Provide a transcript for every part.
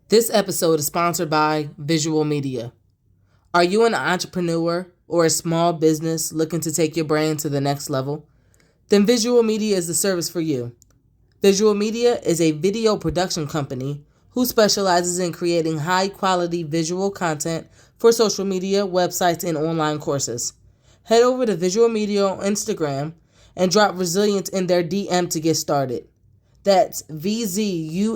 This episode is sponsored by Visual Media. Are you an entrepreneur or a small business looking to take your brand to the next level? Then Visual Media is the service for you. Visual Media is a video production company who specializes in creating high quality visual content for social media, websites, and online courses. Head over to Visual Media on Instagram and drop Resilience in their DM to get started. That's VZUALMEDIA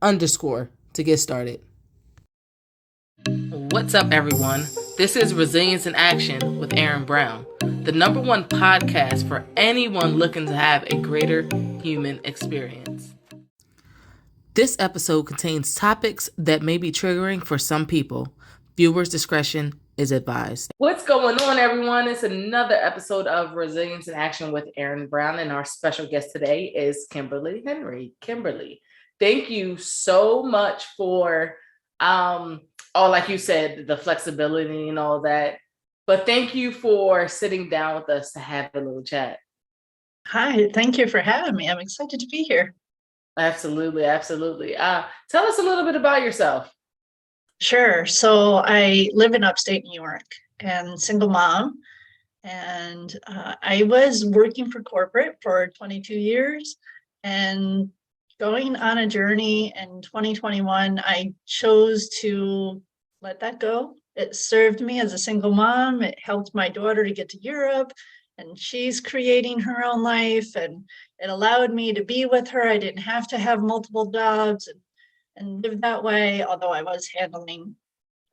_ to get started. What's up, everyone? This is Resilience in Action with Erin Brown, the #1 podcast for anyone looking to have a greater human experience. This episode contains topics that may be triggering for some people. Viewers' discretion is advised. What's going on, everyone? It's another episode of Resilience in Action with Erin Brown, and our special guest today is Kimberly Henry. Kimberly, thank you so much for, like you said, the flexibility and all that. But thank you for sitting down with us to have a little chat. Hi, thank you for having me. I'm excited to be here. Absolutely, absolutely. Tell us a little bit about yourself. Sure. So I live in upstate New York and single mom. And I was working for corporate for 22 years and going on a journey in 2021. I chose to let that go. It served me as a single mom. It helped my daughter to get to Europe, and she's creating her own life. And it allowed me to be with her. I didn't have to have multiple jobs and live that way, although I was handling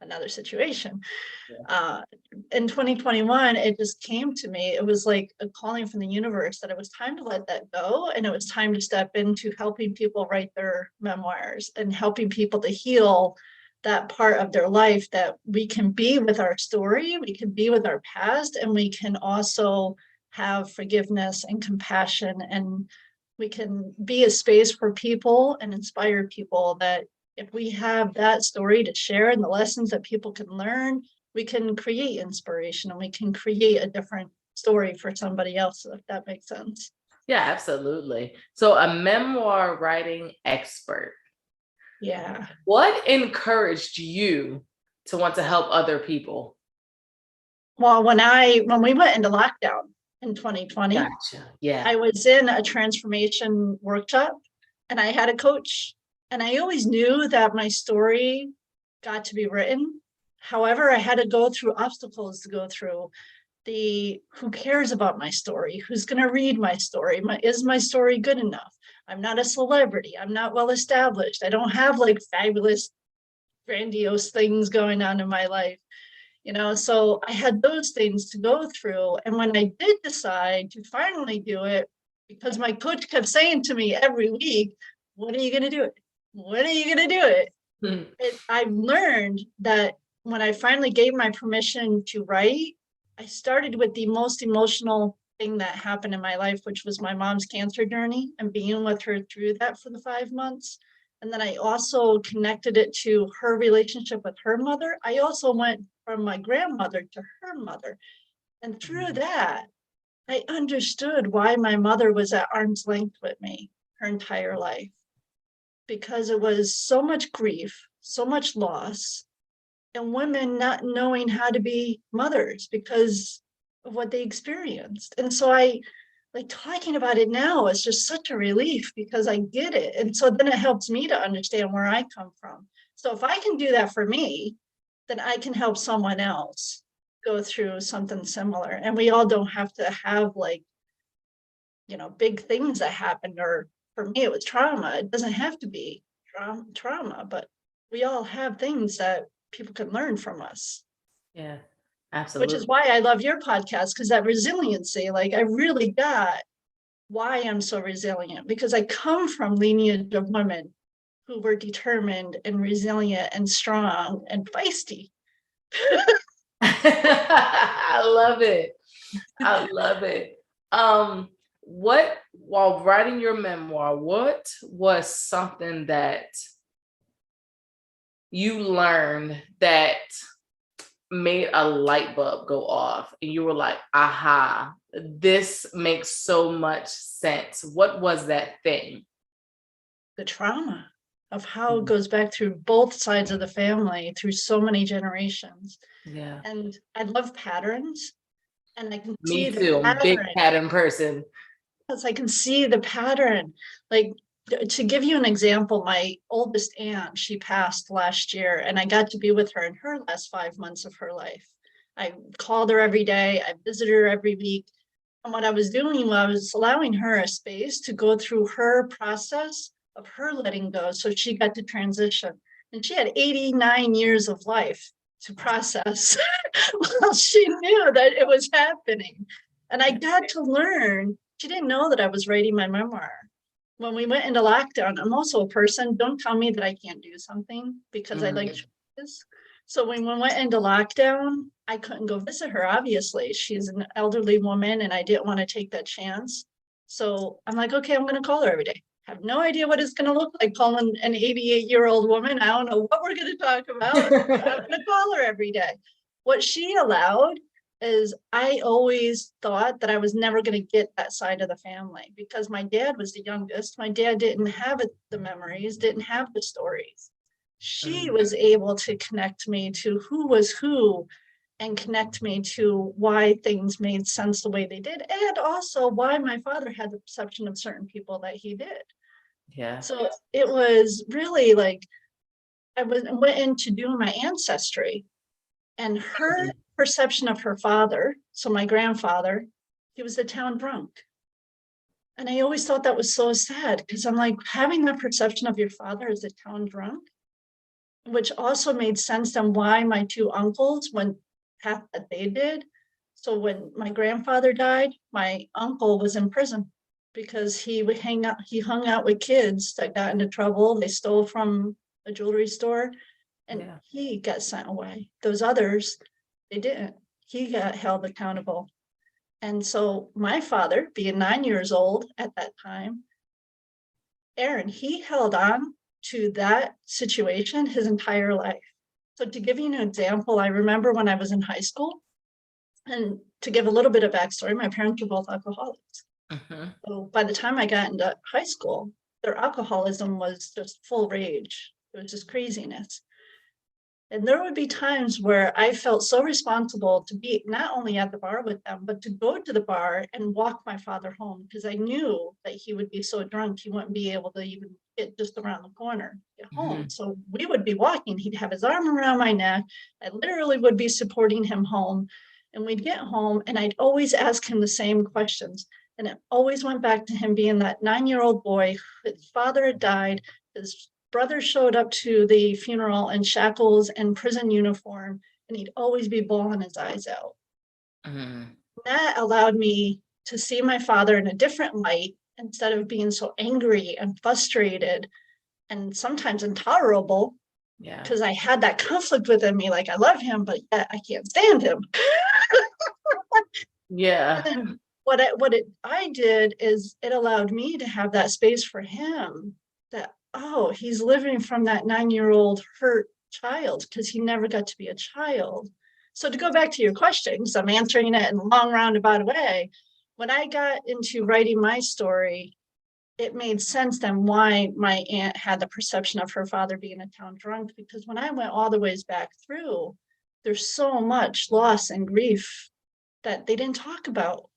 another situation. In 2021, it just came to me. It was like a calling from the universe that it was time to let that go. And it was time to step into helping people write their memoirs and helping people to heal that part of their life, that we can be with our story, we can be with our past, and we can also have forgiveness and compassion, and we can be a space for people and inspire people that if we have that story to share and the lessons that people can learn, we can create inspiration and we can create a different story for somebody else, if that makes sense. Yeah, absolutely. So a memoir writing expert. Yeah. What encouraged you to want to help other people? Well, when we went into lockdown in 2020, Gotcha. Yeah. I was in a transformation workshop and I had a coach, and I always knew that my story got to be written. However, I had to go through obstacles to go through. Who cares about my story? Who's going to read my story? Is my story good enough? I'm not a celebrity. I'm not well established. I don't have like fabulous, grandiose things going on in my life. So I had those things to go through. And when I did decide to finally do it, because my coach kept saying to me every week, when are you going to do it? When are you going to do it? I learned that when I finally gave my permission to write, I started with the most emotional thing that happened in my life, which was my mom's cancer journey and being with her through that for the 5 months. And then I also connected it to her relationship with her mother. I also went from my grandmother to her mother. And through that, I understood why my mother was at arm's length with me her entire life, because it was so much grief, so much loss, and women not knowing how to be mothers because of what they experienced. And so I like talking about it now is just such a relief because I get it. And so then it helps me to understand where I come from. So if I can do that for me, then I can help someone else go through something similar. And we all don't have to have big things that happened, or for me, it was trauma. It doesn't have to be trauma, but we all have things that people can learn from us. Yeah, absolutely. Which is why I love your podcast, because that resiliency, I really got why I'm so resilient, because I come from lineage of women who were determined and resilient and strong and feisty. I love it. I love it. While writing your memoir, what was something that you learned that made a light bulb go off and you were like, aha, this makes so much sense? What was that thing? the trauma of how it goes back through both sides of the family through so many generations. Yeah. And I love patterns, and I can see Me the too. I'm a big pattern. pattern person. Because I can see the pattern. Like, to give you an example, my oldest aunt, she passed last year, and I got to be with her in her last 5 months of her life. I called her every day, I visited her every week. And what I was doing was allowing her a space to go through her process of her letting go. So she got to transition. And she had 89 years of life to process. Well, she knew that it was happening. And I got to learn. She didn't know that I was writing my memoir. When we went into lockdown, I'm also a person, don't tell me that I can't do something, because I like choices. So when we went into lockdown, I couldn't go visit her, obviously. She's an elderly woman and I didn't want to take that chance. So I'm like, okay, I'm going to call her every day. I have no idea what it's going to look like calling an 88-year-old woman. I don't know what we're going to talk about. I'm going to call her every day. What she allowed is, I always thought that I was never going to get that side of the family because my dad was the youngest. My dad didn't have the memories, didn't have the stories. She was able to connect me to who was who and connect me to why things made sense the way they did, and also why my father had the perception of certain people that he did. Yeah. So it was really like, went into doing my ancestry, and her perception of her father, so my grandfather, he was the town drunk. And I always thought that was so sad, because I'm like, having that perception of your father as a town drunk, which also made sense on why my two uncles went path that they did. So when my grandfather died, my uncle was in prison because he hung out with kids that got into trouble. They stole from a jewelry store, and he got sent away. Those others, they didn't. He got held accountable. And so my father, being 9 years old at that time, Erin, he held on to that situation his entire life. So to give you an example, I remember when I was in high school, and to give a little bit of backstory, my parents were both alcoholics. So by the time I got into high school, their alcoholism was just full rage. It was just craziness. And there would be times where I felt so responsible to be not only at the bar with them, but to go to the bar and walk my father home, because I knew that he would be so drunk, he wouldn't be able to even get just around the corner, get home. So we would be walking, he'd have his arm around my neck. I literally would be supporting him home. And we'd get home and I'd always ask him the same questions. And it always went back to him being that 9-year-old boy. His father had died. His brother showed up to the funeral in shackles and prison uniform, and he'd always be bawling his eyes out. That allowed me to see my father in a different light, instead of being so angry and frustrated and sometimes intolerable. Because I had that conflict within me, like I love him, but yet I can't stand him. What I did is, it allowed me to have that space for him, that, oh, he's living from that 9-year-old hurt child because he never got to be a child. So to go back to your question, because I'm answering it in a long roundabout way, when I got into writing my story, it made sense then why my aunt had the perception of her father being a town drunk, because when I went all the ways back through, there's so much loss and grief that they didn't talk about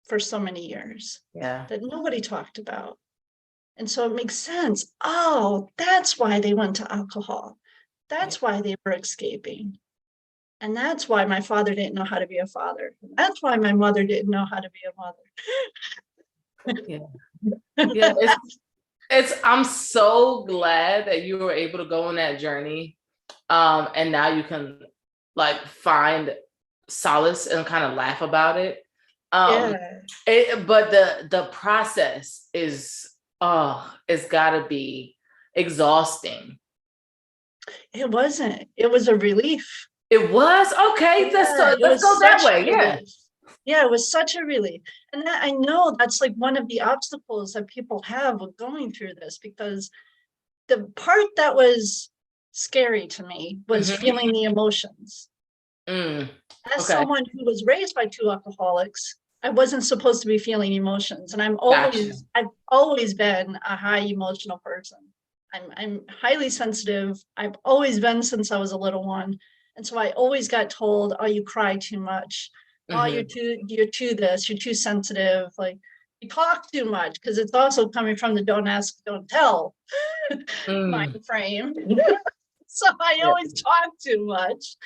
for so many years, that nobody talked about. And so it makes sense. Oh, that's why they went to alcohol. That's why they were escaping. And that's why my father didn't know how to be a father. That's why my mother didn't know how to be a mother. I'm so glad that you were able to go on that journey. And now you can like find solace and kind of laugh about it. But the process is, it's gotta be exhausting. It wasn't. It was a relief. It was? Okay, let's go that way. Yeah, it was such a relief. And that, I know that's like one of the obstacles that people have with going through this, because the part that was scary to me was feeling the emotions. As someone who was raised by two alcoholics, I wasn't supposed to be feeling emotions. And Gotcha. I've always been a high emotional person. I'm highly sensitive. I've always been since I was a little one. And so I always got told, oh, you cry too much. Oh, Mm-hmm. you're too this, you're too sensitive. Like you talk too much, because it's also coming from the don't ask, don't tell mind Mm. frame. So I Yeah. always talk too much.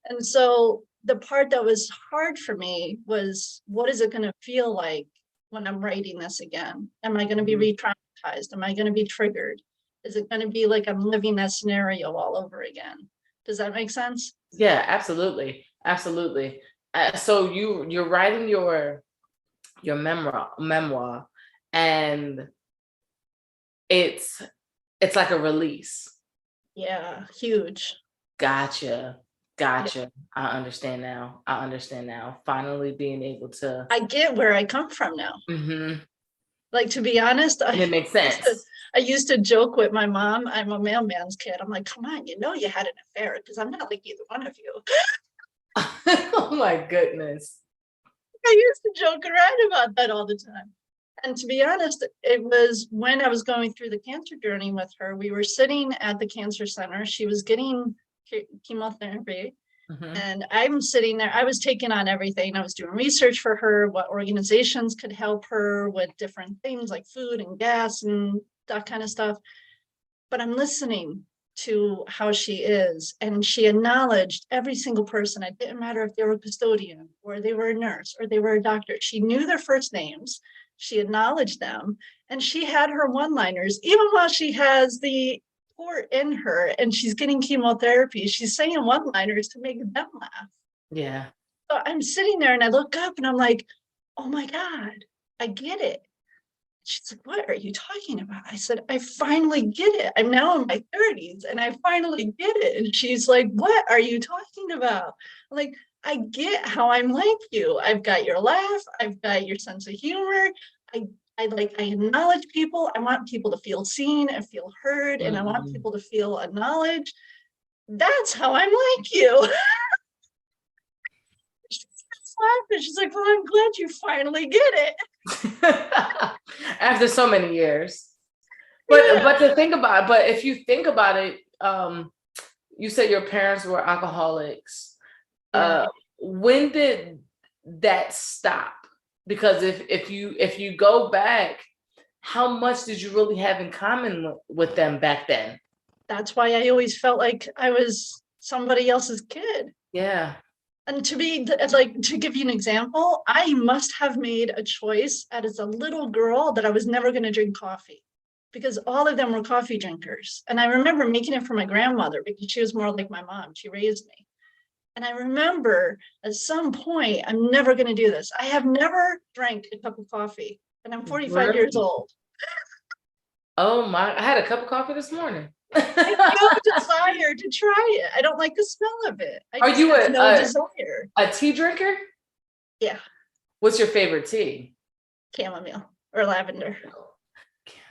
And so the part that was hard for me was, what is it going to feel like when I'm writing this again? Am I going to be Mhm. re-traumatized? Am I going to be triggered? Is it going to be like I'm living that scenario all over again? Does that make sense? Yeah, absolutely. Absolutely. So you're writing your memoir, and it's it's like a release. Yeah, huge. Gotcha. Yeah. Gotcha. I understand now. I understand now. Finally being able to. I get where I come from now. Mhm. Like, to be honest, And it makes used to, sense. I used to joke with my mom. I'm a mailman's kid. I'm like, come on, you know you had an affair, because I'm not like either one of you. Oh my goodness. I used to joke around about that all the time. And to be honest, it was when I was going through the cancer journey with her. We were sitting at the cancer center. She was getting chemotherapy. Mhm. And I'm sitting there. I was taking on everything. I was doing research for her, what organizations could help her with different things like food and gas and that kind of stuff. But I'm listening to how she is. And she acknowledged every single person. It didn't matter if they were a custodian or they were a nurse or they were a doctor. She knew their first names. She acknowledged them. And she had her one-liners, even while she has the port in her and she's getting chemotherapy. She's saying one-liners to make them laugh. Yeah. So I'm sitting there and I look up and I'm like, oh my God, I get it. She's like, what are you talking about? I said, I finally get it. I'm now in my 30s and I finally get it. And she's like, what are you talking about? I'm like, I get how I'm like you. I've got your laugh. I've got your sense of humor. I I acknowledge people. I want people to feel seen and feel heard, and I want Mhm. people to feel acknowledged. That's how I'm like you. She's laughing. She's like, well, I'm glad you finally get it. After so many years. But Yeah. to think about, but if you think about it, you said your parents were alcoholics. Yeah. When did that stop? Because if you go back, how much did you really have in common with them back then? That's why I always felt like I was somebody else's kid. Yeah. And to be like, to give you an example, I must have made a choice as a little girl that I was never going to drink coffee, because all of them were coffee drinkers. And I remember making it for my grandmother because she was more like my mom. She raised me. And I remember at some point, I'm never going to do this. I have never drank a cup of coffee, and I'm 45 years Really? old. Oh my! I had a cup of coffee this morning. I have no desire to try it. I don't like the smell of it. I Are just you have no desire. a tea drinker? Yeah, What's your favorite tea? chamomile or lavender.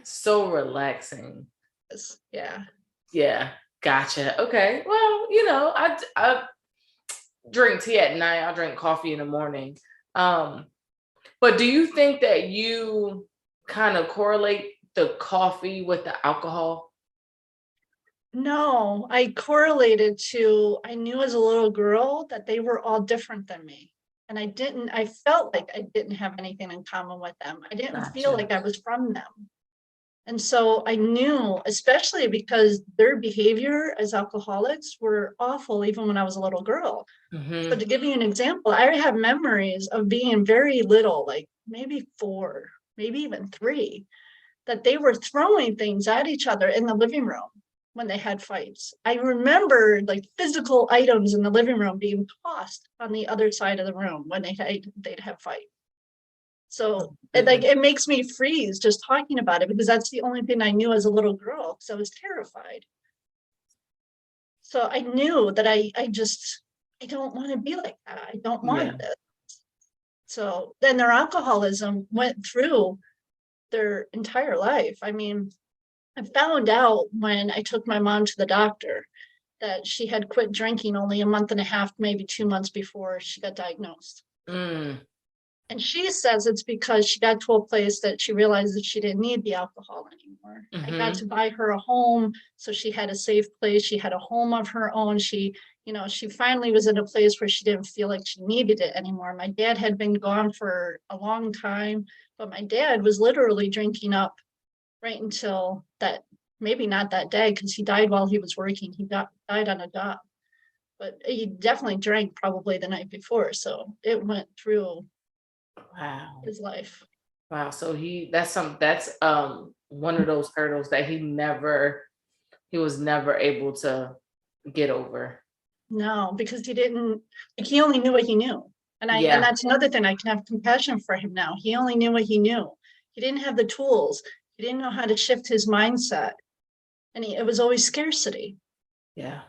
So relaxing. Yeah. Yeah, gotcha. Okay. Well, I drink tea at night. I drink coffee in the morning. Um, but do you think that you kind of correlate the coffee with the alcohol? No, I correlated to, I knew as a little girl that they were all different than me. And I felt like I didn't have anything in common with them. I didn't feel Gotcha. like I was from them. And so I knew, especially because their behavior as alcoholics were awful even when I was a little girl. So Hmm. to give you an example, I have memories of being very little, like maybe 4, maybe even 3, that they were throwing things at each other in the living room when they had fights. I remember like physical items in the living room being tossed on the other side of the room when they'd have fight. So Goodness. it makes me freeze just talking about it, because that's the only thing I knew as a little girl, because I was terrified. So I knew that I don't want to be like that. I don't Yeah. want this. So then their alcoholism went through their entire life. I mean, I found out when I took my mom to the doctor that she had quit drinking only a month and a half, maybe 2 months before she got diagnosed. Mm. And she says it's because she got to a place that she realized that she didn't need the alcohol anymore. I got to buy her a home, so she had a safe place. She had a home of her own. She finally was in a place where she didn't feel like she needed it anymore. My dad had been gone for a long time, but my dad was literally drinking up right until that, maybe not that day, because he died while he was working. He died on a job, but he definitely drank probably the night before. So it went through Wow. his life. Wow. So that's one of those hurdles that he was never able to get over. No, because he only knew what he knew. And Yeah. that's another thing, I can have compassion for him now. He only knew what he knew. He didn't have the tools. He didn't know how to shift his mindset. And it was always scarcity. Yeah.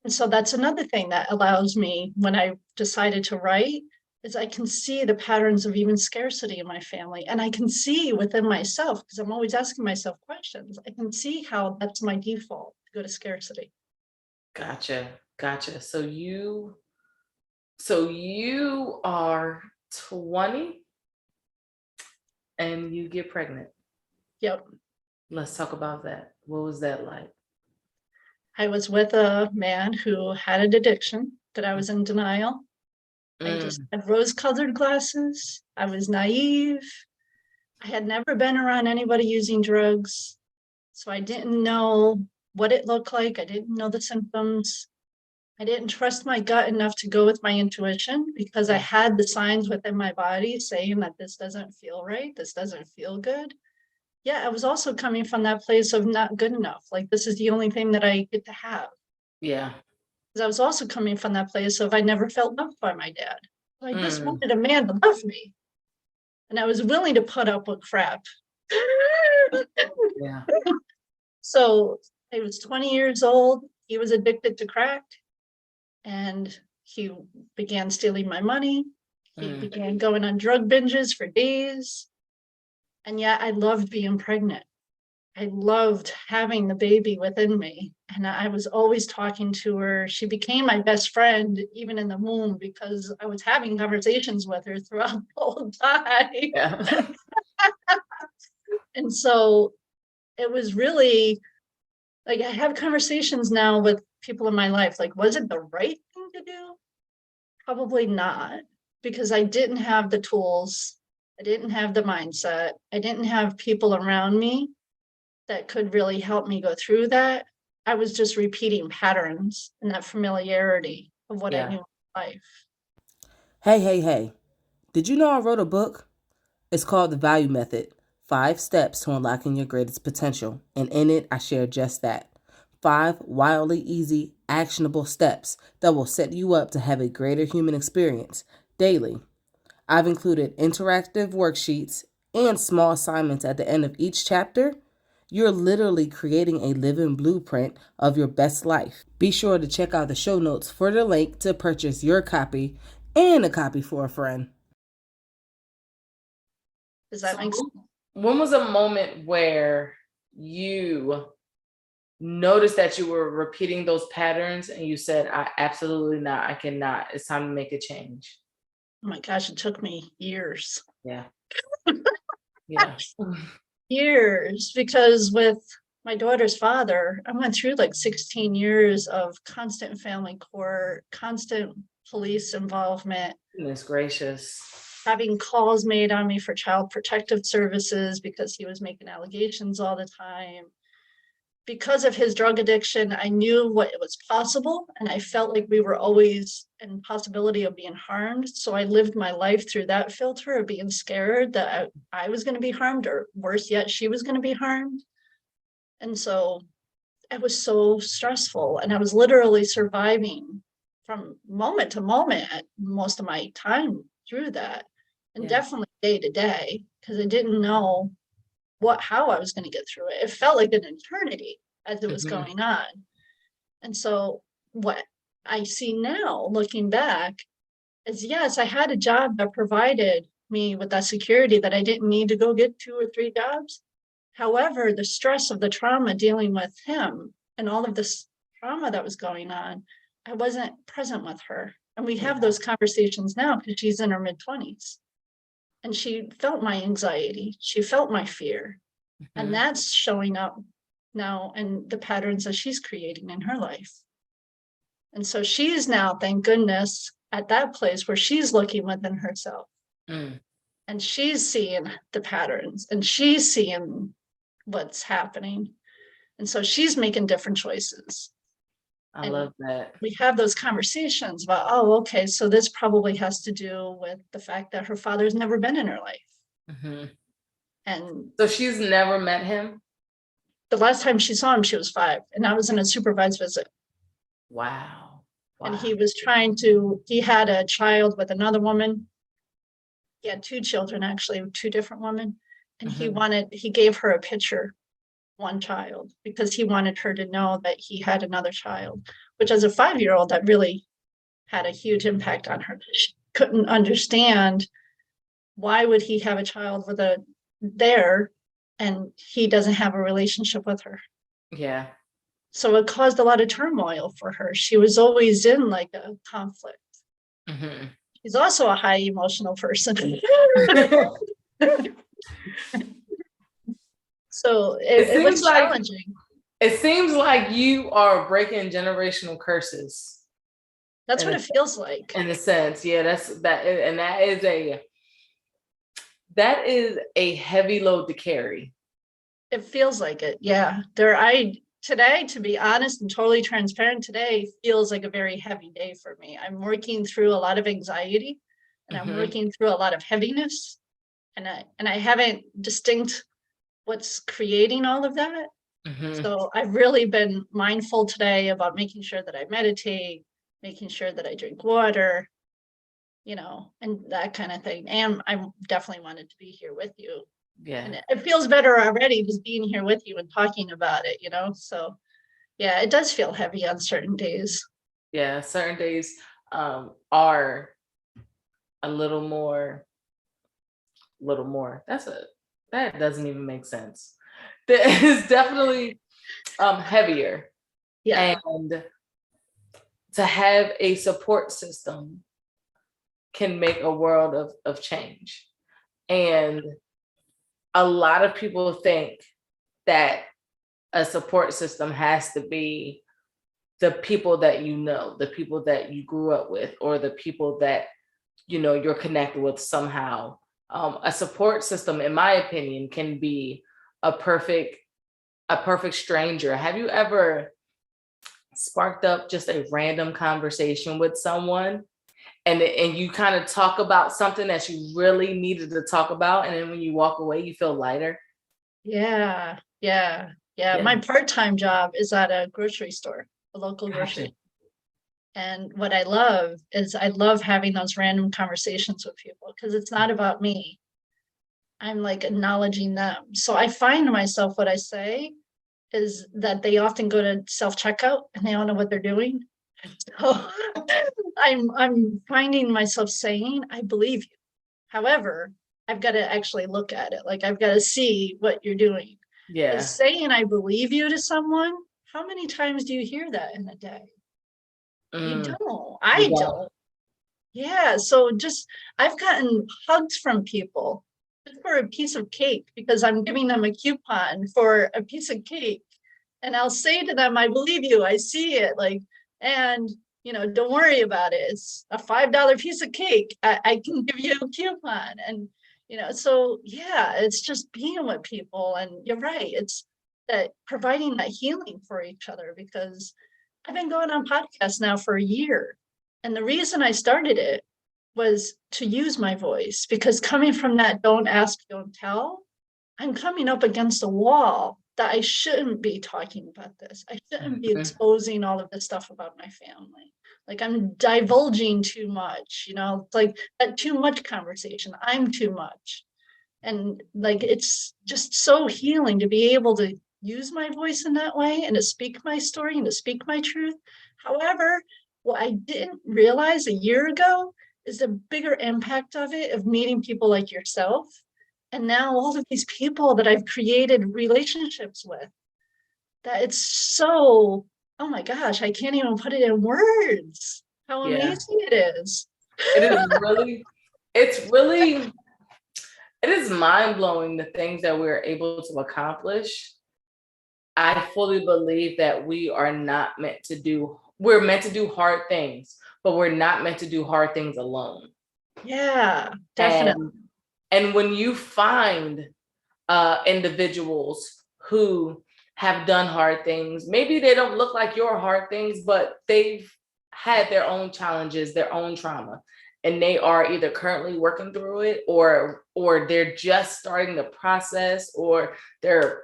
And so that's another thing that allows me, when I decided to write, is I can see the patterns of even scarcity in my family. And I can see within myself, because I'm always asking myself questions, I can see how that's my default, to go to scarcity. Gotcha. So you are 20 and you get pregnant. Yep. Let's talk about that. What was that like? I was with a man who had an addiction that I was in denial. I just Mm, had rose-colored glasses. I was naive. I had never been around anybody using drugs, so I didn't know what it looked like. I didn't know the symptoms. I didn't trust my gut enough to go with my intuition, because I yeah. had the signs within my body saying that this doesn't feel right, this doesn't feel good. Yeah, I was also coming from that place of not good enough. Like, this is the only thing that I get to have. Yeah. Because I was also coming from that place of I never felt loved by my dad. I just Mm, wanted a man to love me. And I was willing to put up with crap. yeah. So I was 20 years old. He was addicted to crack, and he began stealing my money. He Mm, began going on drug binges for days. And yet I loved being pregnant. I loved having the baby within me. And I was always talking to her. She became my best friend, even in the womb, because I was having conversations with her throughout the whole time. yeah. And so it was really like, I have conversations now with people in my life. Like, was it the right thing to do? Probably not, because I didn't have the tools. I didn't have the mindset. I didn't have people around me that could really help me go through that. I was just repeating patterns and that familiarity of what I Yeah. knew in life. Hey, hey, hey. Did you know I wrote a book? It's called The Value Method 5 Steps to Unlocking Your Greatest Potential. And in it, I share just that 5 wildly easy, actionable steps that will set you up to have a greater human experience daily. I've included interactive worksheets and small assignments at the end of each chapter. You're literally creating a living blueprint of your best life. Be sure to check out the show notes for the link to purchase your copy and a copy for a friend. Does So that make sense? when was a moment where you noticed that you were repeating those patterns and you said, I absolutely not, I cannot. It's time to make a change. Oh my gosh, it took me years. Yeah. Yeah. Years, because with my daughter's father, I went through like 16 years of constant family court, constant police involvement, Goodness gracious. having calls made on me for child protective services because he was making allegations all the time. Because of his drug addiction, I knew what was possible, and I felt like we were always in possibility of being harmed. So I lived my life through that filter of being scared that I was going to be harmed, or worse yet, she was going to be harmed. And so it was so stressful, and I was literally surviving from moment to moment at most of my time through that, and Yeah. definitely day to day, because I didn't know how I was going to get through it. It felt like an eternity as it was going on. And so what I see now, looking back, is yes, I had a job that provided me with that security that I didn't need to go get 2 or 3 jobs. However, the stress of the trauma dealing with him and all of this trauma that was going on, I wasn't present with her. And we have Yeah. those conversations now because she's in her mid-20s. And she felt my anxiety. She felt my fear. And that's showing up now in the patterns that she's creating in her life. And so she's now, thank goodness, at that place where she's looking within herself. And she's seeing the patterns and she's seeing what's happening. And so she's making different choices. I love that. We have those conversations about, oh, okay, so this probably has to do with the fact that her father's never been in her life. And so she's never met him? The last time she saw him, she was 5, and I was in a supervised visit. Wow. And he had a child with another woman. He had 2 children, actually, 2 different women. And he gave her a picture, one child, because he wanted her to know that he had another child, which as a 5-year-old, that really had a huge impact on her. She couldn't understand why would he have a child with and he doesn't have a relationship with her. Yeah. So it caused a lot of turmoil for her. She was always in like a conflict. She's also a high emotional person. So it was challenging. It seems like you are breaking generational curses. That's what it feels like. In a sense, yeah, that is a heavy load to carry. It feels like it, yeah. Today, to be honest and totally transparent, today feels like a very heavy day for me. I'm working through a lot of anxiety, and I'm working through a lot of heaviness, and I haven't distinct what's creating all of that. So I've really been mindful today about making sure that I meditate, making sure that I drink water, and that kind of thing. And I definitely wanted to be here with you. Yeah. And it feels better already just being here with you and talking about it, So yeah, it does feel heavy on certain days. Yeah, certain days are a little more. That doesn't even make sense. That is definitely heavier. Yeah. And to have a support system can make a world of change. And a lot of people think that a support system has to be the people that the people that you grew up with, or the people that you're connected with somehow. A support system, in my opinion, can be a perfect stranger. Have you ever sparked up just a random conversation with someone, and you kind of talk about something that you really needed to talk about, and then when you walk away, you feel lighter? Yeah. My part-time job is at a grocery store, a local grocery. And what I love is I love having those random conversations with people, because it's not about me. I'm like acknowledging them. So I find myself, what I say is that they often go to self-checkout and they don't know what they're doing. So I'm finding myself saying, I believe you. However, I've got to actually look at it. Like, I've got to see what you're doing. Yeah. Saying I believe you to someone, how many times do you hear that in a day? You don't. I don't. Yeah. So I've gotten hugs from people just for a piece of cake, because I'm giving them a coupon for a piece of cake. And I'll say to them, I believe you. I see it. And don't worry about it. It's a $5 piece of cake. I can give you a coupon. And, so yeah, it's just being with people. And you're right. It's that providing that healing for each other, because I've been going on podcasts now for a year. And the reason I started it was to use my voice, because coming from that don't ask, don't tell, I'm coming up against a wall that I shouldn't be talking about this. I shouldn't be exposing all of this stuff about my family. Like, I'm divulging too much, it's like that too much conversation. I'm too much. And like, it's just so healing to be able to use my voice in that way and to speak my story and to speak my truth. However, what I didn't realize a year ago is the bigger impact of it, of meeting people like yourself. And now all of these people that I've created relationships with, that it's so, oh my gosh, I can't even put it in words, how amazing it is. It is really, it's really it is mind-blowing the things that we're able to accomplish. I fully believe that we're meant to do hard things, but we're not meant to do hard things alone. Yeah, definitely. And when you find individuals who have done hard things, maybe they don't look like your hard things, but they've had their own challenges, their own trauma, and they are either currently working through it, or they're just starting the process, or they're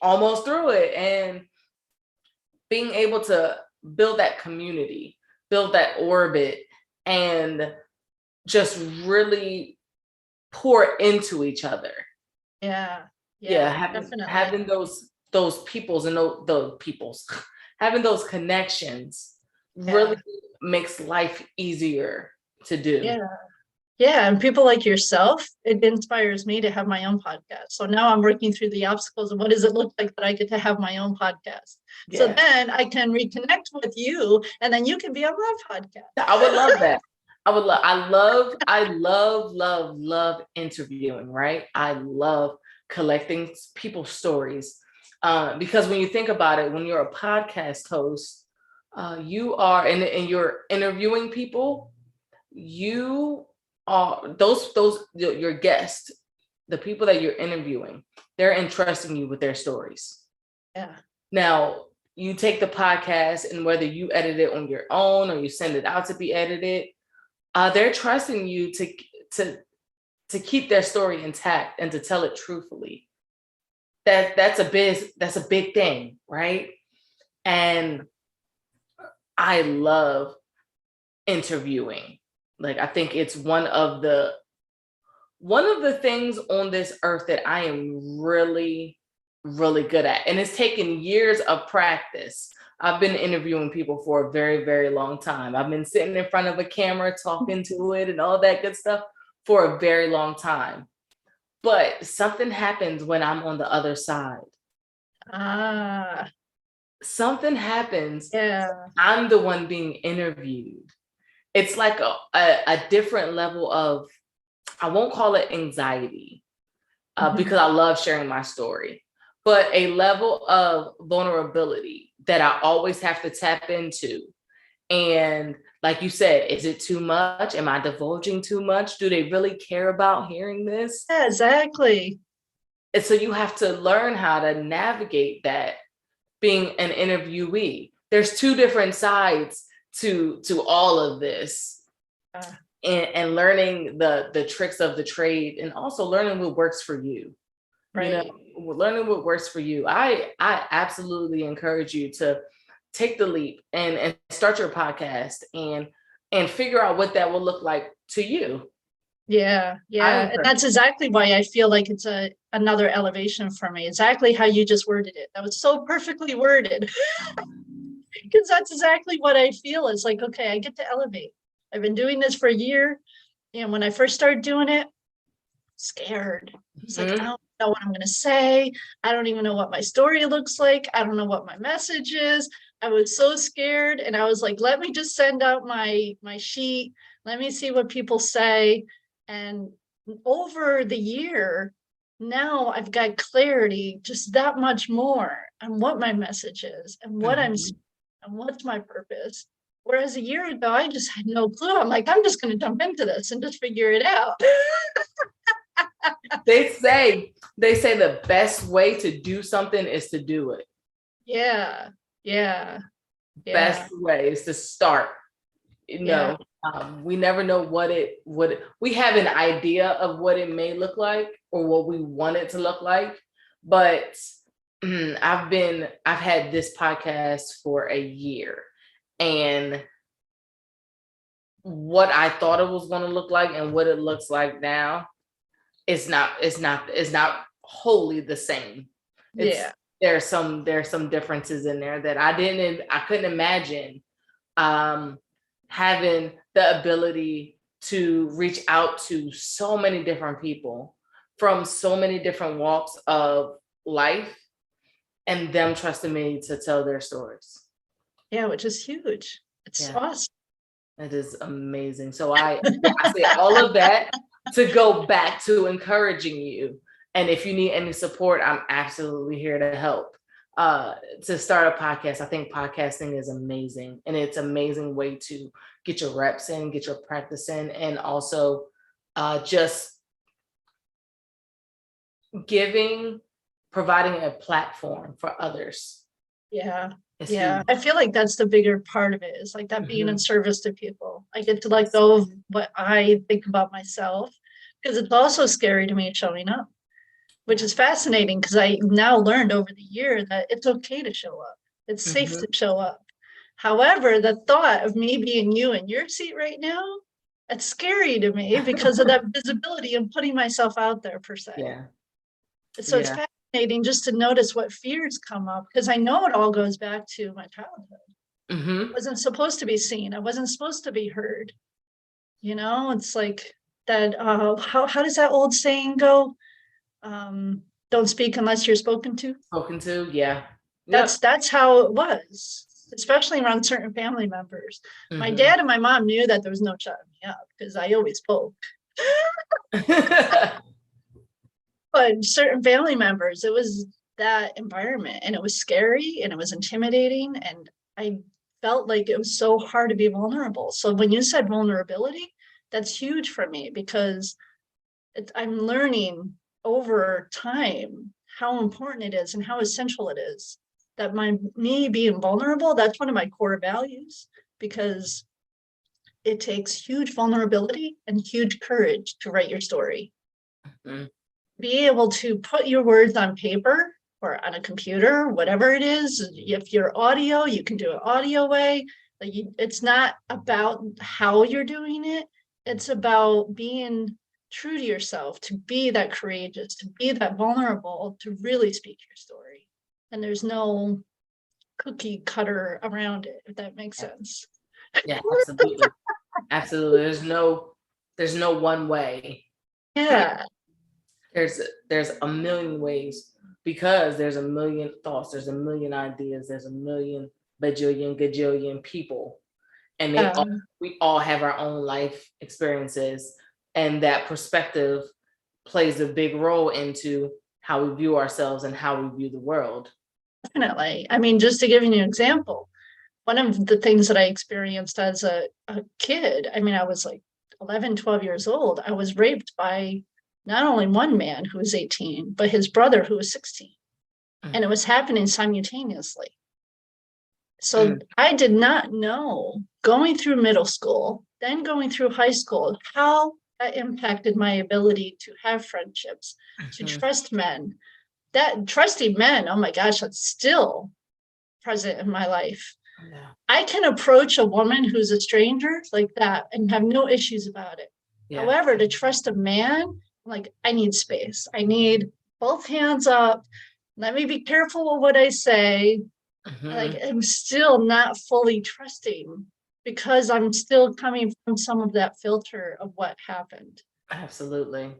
almost through it. And being able to build that community, build that orbit, and just really pour into each other. Yeah, Having those peoples and those peoples having those connections really makes life easier to do. Yeah, and people like yourself, it inspires me to have my own podcast. So now I'm working through the obstacles of what does it look like that I get to have my own podcast. So then I can reconnect with you, and then you can be on my podcast. I would love that. I love interviewing, right? I love collecting people's stories. Because when you think about it, when you're a podcast host, you are, and you're interviewing people, you are your guests, the people that you're interviewing, they're entrusting you with their stories. Yeah. Now, you take the podcast, and whether you edit it on your own or you send it out to be edited, they're trusting you to keep their story intact and to tell it truthfully. That's a big thing, right? And I love interviewing. Like, I think it's one of the things on this earth that I am really, really good at. And it's taken years of practice. I've been interviewing people for a very, very long time. I've been sitting in front of a camera talking to it and all that good stuff for a very long time. But something happens when I'm on the other side. Something happens. Yeah. I'm the one being interviewed. It's like a different level of, I won't call it anxiety, because I love sharing my story, but a level of vulnerability that I always have to tap into. And like you said, is it too much? Am I divulging too much? Do they really care about hearing this? Yeah, exactly. And so you have to learn how to navigate that, being an interviewee. There's two different sides to all of this. And learning the tricks of the trade, and also learning what works for you. Right. Learning what works for you. I absolutely encourage you to take the leap and start your podcast and figure out what that will look like to you. Yeah. And that's exactly why I feel like it's another elevation for me. Exactly how you just worded it. That was so perfectly worded. Because that's exactly what I feel. It's like, okay, I get to elevate. I've been doing this for a year. And when I first started doing it, scared. It's like, I don't know what I'm going to say. I don't even know what my story looks like. I don't know what my message is. I was so scared. And I was like, let me just send out my sheet. Let me see what people say. And over the year, now I've got clarity just that much more on what my message is and what I'm saying and what's my purpose. Whereas a year ago, I just had no clue. I'm like, I'm just going to jump into this and just figure it out. They say the best way to do something is to do it. Yeah. Best way is to start. We never know what we have an idea of what it may look like or what we want it to look like. But I've had this podcast for a year, and what I thought it was going to look like and what it looks like now, it's not wholly the same. There's some differences in there that I couldn't imagine having the ability to reach out to so many different people from so many different walks of life, and them trusting me to tell their stories. Yeah, which is huge. It's awesome. It is amazing. So I say all of that to go back to encouraging you. And if you need any support, I'm absolutely here to help. To start a podcast, I think podcasting is amazing, and it's an amazing way to get your reps in, get your practice in, and also just providing a platform for others. Yeah. It's Yeah. huge. I feel like that's the bigger part of it, is like that being in service to people. I get to let go of what I think about myself, because it's also scary to me showing up, which is fascinating because I now learned over the year that it's okay to show up. It's safe to show up. However, the thought of me being you in your seat right now, it's scary to me because of that visibility and putting myself out there per se. Yeah. So it's fascinating just to notice what fears come up, because I know it all goes back to my childhood. I wasn't supposed to be seen. I wasn't supposed to be heard. You know, it's like that. How does that old saying go? Don't speak unless you're spoken to. Spoken to, yeah. That's how it was, especially around certain family members. My dad and my mom knew that there was no shutting me up because I always spoke. But certain family members, it was that environment, and it was scary and it was intimidating, and I felt like it was so hard to be vulnerable. So when you said vulnerability, that's huge for me, because I'm learning over time how important it is and how essential it is that me being vulnerable, that's one of my core values, because it takes huge vulnerability and huge courage to write your story. Be able to put your words on paper or on a computer, whatever it is. If you're audio, you can do it audio way. It's not about how you're doing it. It's about being true to yourself, to be that courageous, to be that vulnerable, to really speak your story. And there's no cookie cutter around it, if that makes sense. Yeah, absolutely. Absolutely. There's no one way. Yeah. There's a million ways, because there's a million thoughts, there's a million ideas, there's a million bajillion gajillion people, and we all have our own life experiences, and that perspective plays a big role into how we view ourselves and how we view the world. Definitely. I mean, just to give you an example, one of the things that I experienced as a kid, I mean, I was like 11, 12 years old. I was raped by not only one man who was 18, but his brother who was 16. And it was happening simultaneously. So I did not know, going through middle school, then going through high school, how that impacted my ability to have friendships, to trust men. That trusting men, oh my gosh, that's still present in my life. Yeah. I can approach a woman who's a stranger like that and have no issues about it. Yeah. However, to trust a man, like, I need space. I need both hands up. Let me be careful with what I say. Like, I'm still not fully trusting, because I'm still coming from some of that filter of what happened. Absolutely.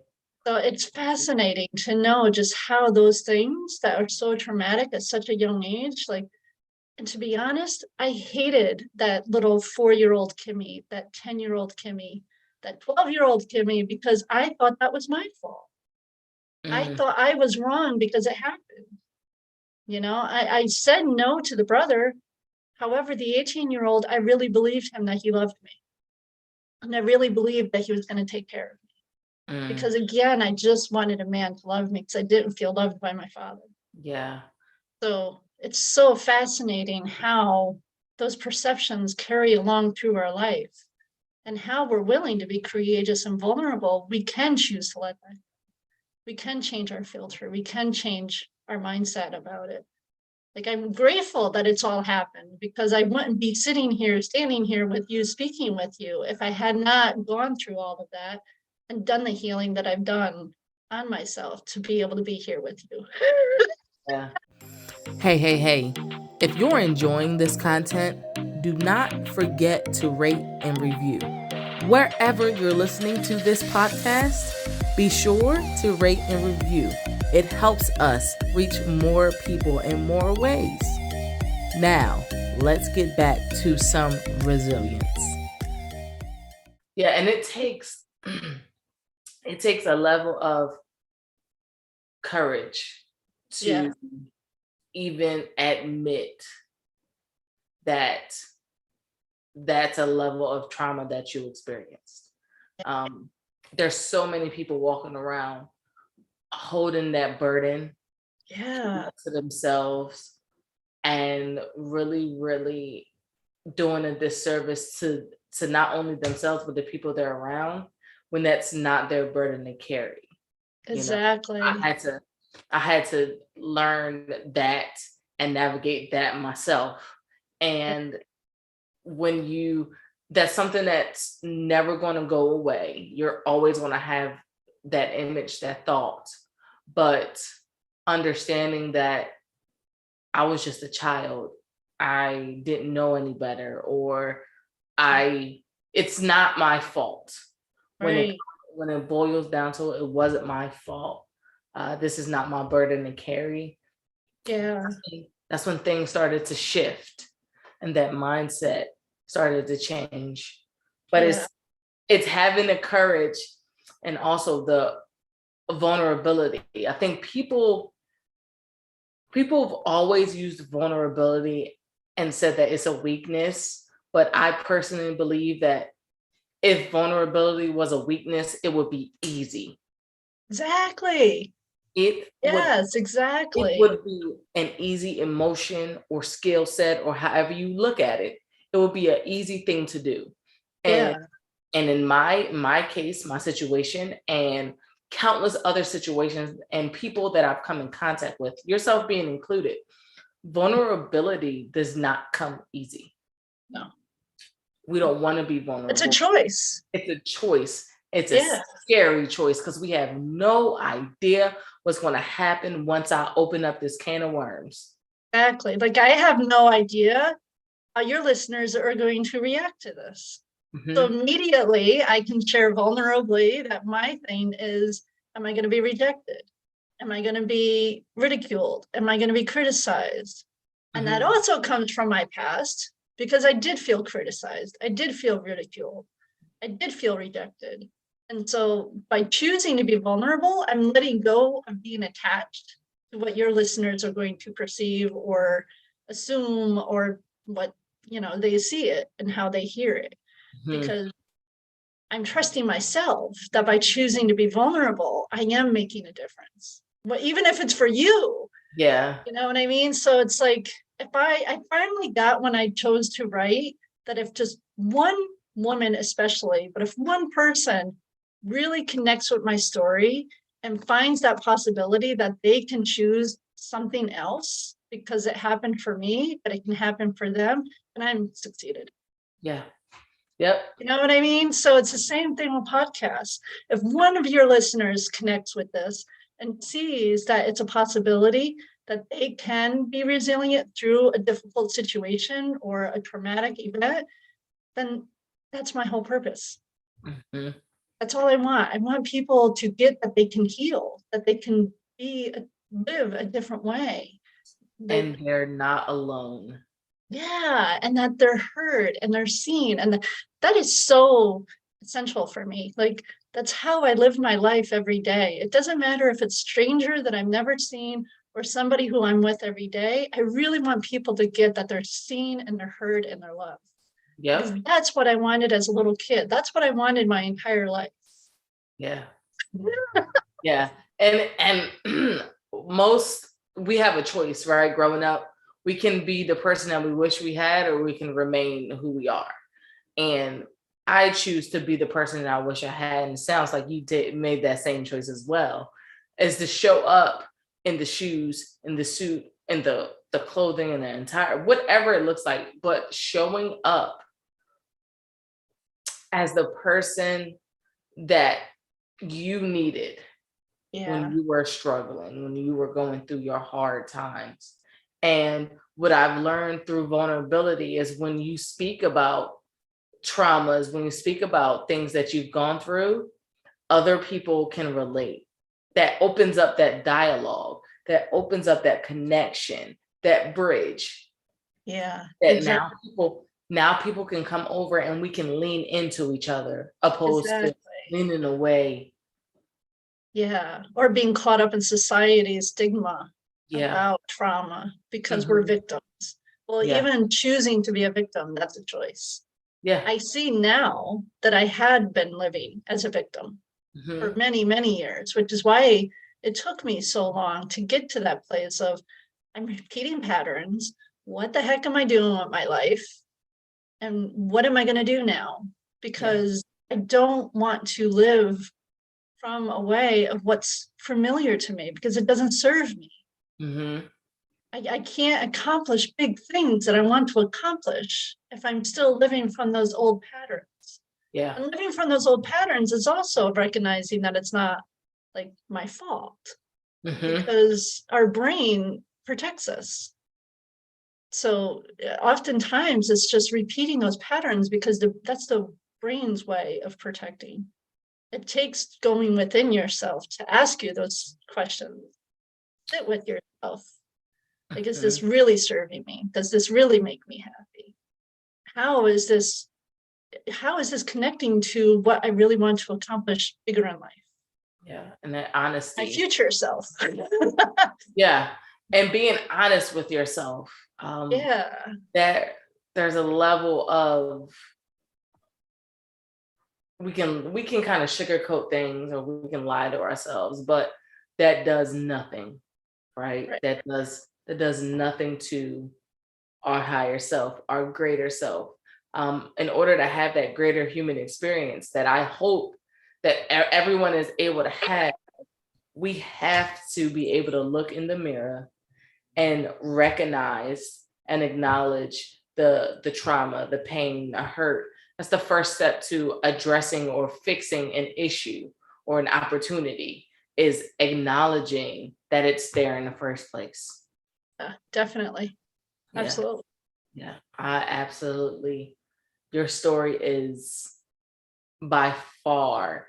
So it's fascinating to know just how those things that are so traumatic at such a young age, like, and to be honest, I hated that little 4-year-old Kimmy, that 10-year-old Kimmy, that 12-year-old Kimmy, because I thought that was my fault. I thought I was wrong because it happened. You know, I said no to the brother. However, the 18-year-old, I really believed him that he loved me. And I really believed that he was going to take care of me. Because again, I just wanted a man to love me, because I didn't feel loved by my father. Yeah. So it's so fascinating how those perceptions carry along through our life, and how we're willing to be courageous and vulnerable. We can choose to let that. We can change our filter. We can change our mindset about it. Like, I'm grateful that it's all happened, because I wouldn't be sitting here, standing here with you, speaking with you, if I had not gone through all of that and done the healing that I've done on myself to be able to be here with you. Yeah. Hey. If you're enjoying this content, do not forget to rate and review. Wherever you're listening to this podcast, be sure to rate and review. It helps us reach more people in more ways. Now, let's get back to some resilience. Yeah, and it takes it takes a level of courage Yeah. to even admit that that's a level of trauma that you experienced. There's so many people walking around holding that burden Yeah. to themselves and really, really doing a disservice to not only themselves but the people they're around when that's not their burden to carry. You know, Exactly. I had to learn that and navigate that myself. And when that's something that's never going to go away. You're always going to have that image, that thought, but understanding that I was just a child. I didn't know any better, or it's not my fault. When it Right. when it boils down to it, it wasn't my fault. This is not my burden to carry. Yeah. That's when things started to shift and that mindset started to change. But Yeah. it's having the courage and also the vulnerability. I think people have always used vulnerability and said that it's a weakness, but I personally believe that if vulnerability was a weakness, it would be easy. Exactly. It Yes, it exactly. would be an easy emotion or skill set, or however you look at it. It would be an easy thing to do. And Yeah. in my case, my situation, and countless other situations and people that I've come in contact with, yourself being included, vulnerability does not come easy. No. We don't want to be It's a vulnerable. choice. It's a choice. It's a Yeah. scary choice because we have no idea what's going to happen once I open up this can of worms. Exactly. Like I have no idea how your listeners are going to react to this. So immediately I can share vulnerably that my thing is, am I going to be rejected? Am I going to be ridiculed? Am I going to be criticized? And that also comes from my past because I did feel criticized. I did feel ridiculed. I did feel rejected. And so by choosing to be vulnerable, I'm letting go of being attached to what your listeners are going to perceive or assume or what, they see it and how they hear it. Because I'm trusting myself that by choosing to be vulnerable, I am making a difference. Well, even if it's for you, Yeah. you know what I mean? So it's like, if I finally got when I chose to write that if just one woman, especially, but if one person really connects with my story and finds that possibility that they can choose something else because it happened for me, but it can happen for them, and I'm succeeded. Yeah. Yep. You know what I mean? So it's the same thing with podcasts. If one of your listeners connects with this and sees that it's a possibility that they can be resilient through a difficult situation or a traumatic event, then that's my whole purpose. That's all I want. I want people to get that they can heal, that they can live a different way. And they're not alone. Yeah, and that they're heard and they're seen. And that is so essential for me. Like, that's how I live my life every day. It doesn't matter if it's stranger that I've never seen or somebody who I'm with every day. I really want people to get that they're seen and they're heard and they're loved. Because Yep. that's what I wanted as a little kid. That's what I wanted my entire life. Yeah. Yeah. And we have a choice, right? Growing up, we can be the person that we wish we had, or we can remain who we are. And I choose to be the person that I wish I had. And it sounds like you made that same choice as well, is to show up in the shoes, in the suit, in the clothing, and the entire, whatever it looks like, but showing up as the person that you needed when you were struggling, when you were going through your hard times. And what I've learned through vulnerability is when you speak about traumas, when you speak about things that you've gone through, other people can relate. That opens up that dialogue, that opens up that connection, that bridge. Yeah. That Exactly. now people can come over and we can lean into each other, opposed to Exactly. leaning away Yeah. Or being caught up in society's stigma Yeah. about trauma because we're victims. Well, Yeah. even choosing to be a victim, that's a choice. Yeah. I see now that I had been living as a victim for many, many years, which is why it took me so long to get to that place of I'm repeating patterns. What the heck am I doing with my life? And what am I going to do now? Because I don't want to live from a way of what's familiar to me because it doesn't serve me. I can't accomplish big things that I want to accomplish if I'm still living from those old patterns. Yeah. And living from those old patterns is also recognizing that it's not like my fault because our brain protects us. So oftentimes it's just repeating those patterns because that's the brain's way of protecting. It takes going within yourself to ask you those questions. Sit with yourself. Like, is this really serving me? Does this really make me happy? How is this connecting to what I really want to accomplish bigger in life? Yeah. And that honesty. My future self. Yeah. And being honest with yourself. That there's a level of we can kind of sugarcoat things or we can lie to ourselves, but that does nothing, right? That does nothing to our higher self, our greater self. In order to have that greater human experience that I hope that everyone is able to have, we have to be able to look in the mirror and recognize and acknowledge the trauma, the pain, the hurt. That's the first step to addressing or fixing an issue or an opportunity, is acknowledging that it's there in the first place. Definitely. Absolutely. Yeah, I absolutely. Your story is by far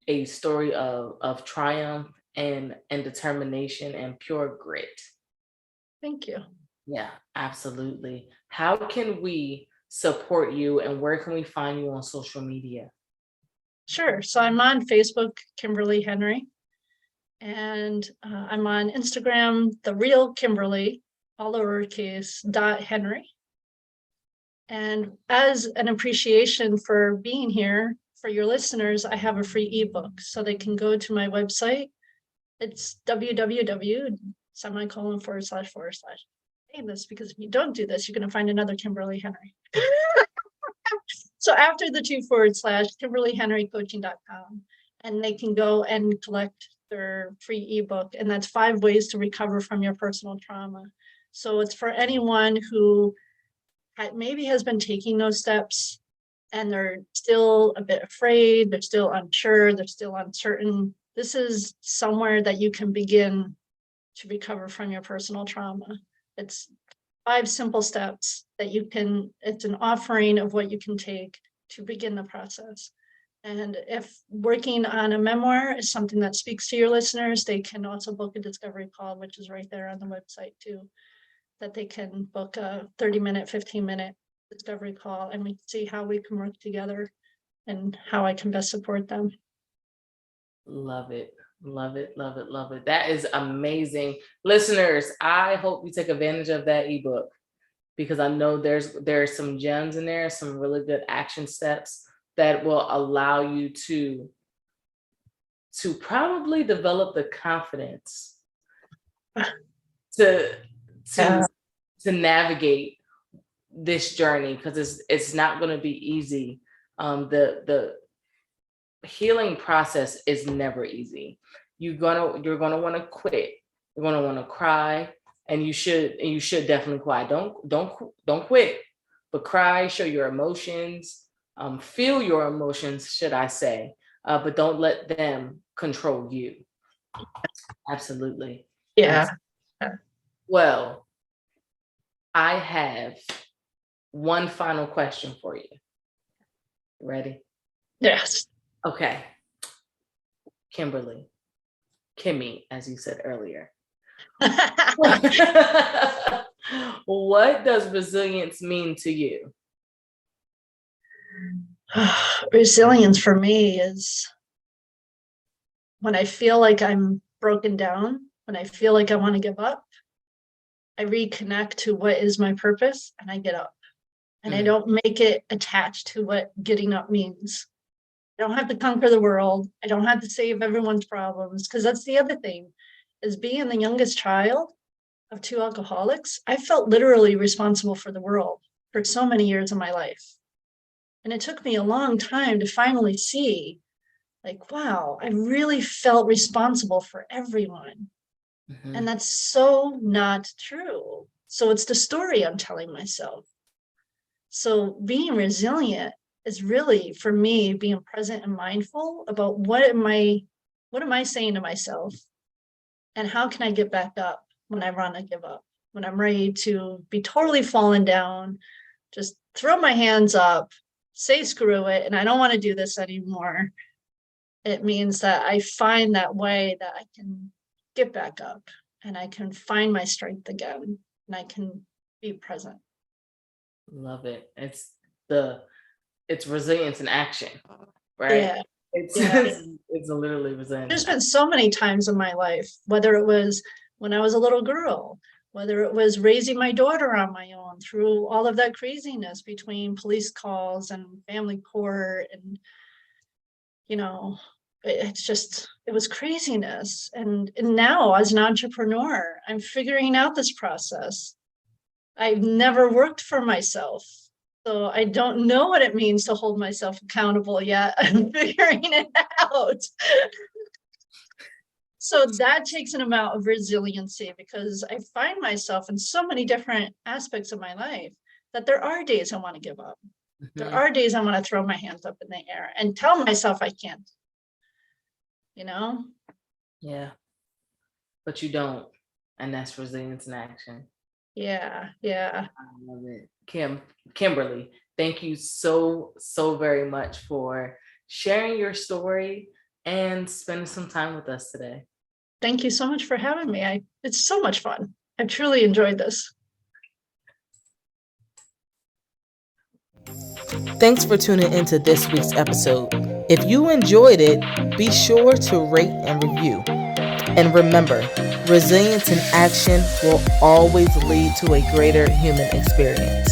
a story of triumph and determination and pure grit. Thank you. Yeah, absolutely. How can we support you and where can we find you on social media? Sure. So I'm on Facebook, Kimberly Henry, and I'm on Instagram, The Real Kimberly, all lowercase, .Henry. And as an appreciation for being here, for your listeners, I have a free ebook. So they can go to my website. It's www.semicolon// this, because if you don't do this, you're going to find another Kimberly Henry. So after the 2 / KimberlyHenryCoaching.com, and they can go and collect their free ebook. And that's 5 ways to recover from your personal trauma. So it's for anyone who maybe has been taking those steps and they're still a bit afraid, they're still unsure, they're still uncertain. This is somewhere that you can begin to recover from your personal trauma. It's 5 simple steps that you can, it's an offering of what you can take to begin the process. And if working on a memoir is something that speaks to your listeners, they can also book a discovery call, which is right there on the website too, that they can book a 30-minute, 15-minute discovery call, and we can see how we can work together and how I can best support them. Love it. Love it. Love it. Love it. That is amazing. Listeners, I hope you take advantage of that ebook, because I know there's some gems in there, some really good action steps that will allow you to probably develop the confidence to navigate this journey, because it's not going to be easy. The healing process is never easy. You're gonna want to quit. You're gonna want to cry, and you should definitely cry. Don't quit, but cry. Show your emotions. Feel your emotions, should I say? But don't let them control you. Absolutely. Yeah. Well, I have one final question for you. Ready? Yes. Okay. Kimmy, as you said earlier. What does resilience mean to you? Resilience for me is when I feel like I'm broken down, when I feel like I want to give up, I reconnect to what is my purpose and I get up. And I don't make it attached to what getting up means. I don't have to conquer the world. I don't have to save everyone's problems, because that's the other thing, is being the youngest child of 2 alcoholics, I felt literally responsible for the world for so many years of my life. And it took me a long time to finally see, like, wow, I really felt responsible for everyone. And that's so not true. So it's the story I'm telling myself. So being resilient is really, for me, being present and mindful about what am I saying to myself, and how can I get back up when I want to give up, when I'm ready to be totally fallen down, just throw my hands up, say screw it, and I don't want to do this anymore. It means that I find that way that I can get back up and I can find my strength again and I can be present. Love it. It's resilience in action, right? Yeah. It's literally resilience. There's been so many times in my life, whether it was when I was a little girl, whether it was raising my daughter on my own through all of that craziness between police calls and family court, and it was craziness. And now as an entrepreneur, I'm figuring out this process. I've never worked for myself, so I don't know what it means to hold myself accountable yet. I'm figuring it out. So that takes an amount of resiliency, because I find myself in so many different aspects of my life that there are days I want to give up. There are days I want to throw my hands up in the air and tell myself I can't. Yeah. But you don't. And that's resilience in action. Yeah. I love it. Kimberly, thank you so very much for sharing your story and spending some time with us today. Thank you so much for having me. It's so much fun. I truly enjoyed this. Thanks for tuning into this week's episode. If you enjoyed it, be sure to rate and review. And remember, resilience in action will always lead to a greater human experience.